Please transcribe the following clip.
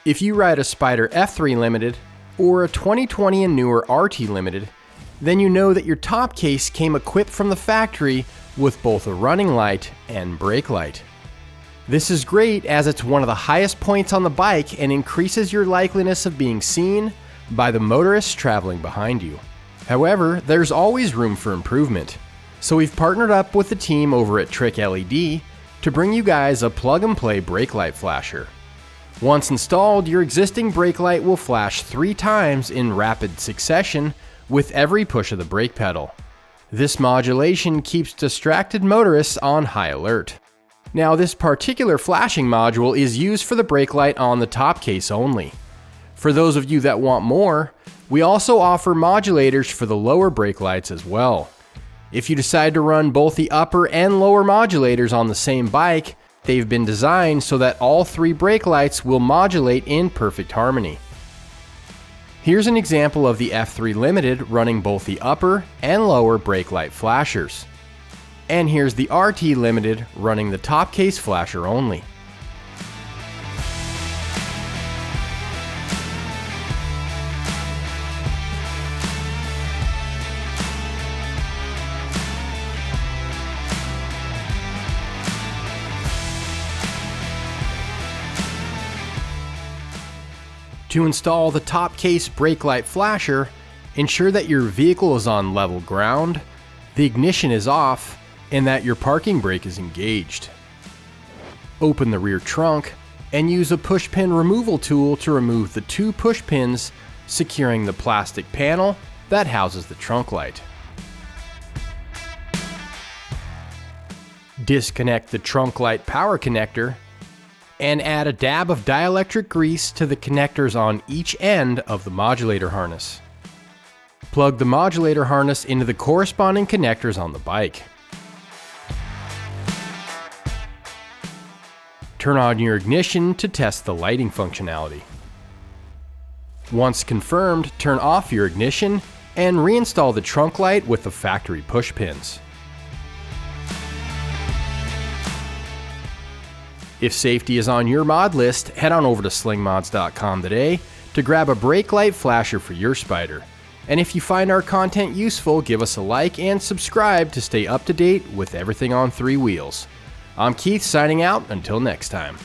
If you ride a Spyder F3 Limited or a 2020 and newer RT Limited, then you know that your top case came equipped from the factory with both a running light and brake light. This is great as it's one of the highest points on the bike and increases your likeliness of being seen by the motorists traveling behind you. However, there's always room for improvement. So we've partnered up with the team over at TricLED to bring you guys a plug-and-play brake light flasher. Once installed, your existing brake light will flash 3 times in rapid succession with every push of the brake pedal. This modulation keeps distracted motorists on high alert. Now, this particular flashing module is used for the brake light on the top case only. For those of you that want more, we also offer modulators for the lower brake lights as well. If you decide to run both the upper and lower modulators on the same bike, they've been designed so that all 3 brake lights will modulate in perfect harmony. Here's an example of the F3 Limited running both the upper and lower brake light flashers. And here's the RT Limited running the top case flasher only. To install the top case brake light flasher, ensure that your vehicle is on level ground, the ignition is off, and that your parking brake is engaged. Open the rear trunk and use a push pin removal tool to remove the 2 push pins securing the plastic panel that houses the trunk light. Disconnect the trunk light power connector and add a dab of dielectric grease to the connectors on each end of the modulator harness. Plug the modulator harness into the corresponding connectors on the bike. Turn on your ignition to test the lighting functionality. Once confirmed, turn off your ignition and reinstall the trunk light with the factory push pins. If safety is on your mod list, head on over to slingmods.com today to grab a brake light flasher for your Spyder. And if you find our content useful, give us a like and subscribe to stay up to date with everything on 3 wheels. I'm Keith signing out until next time.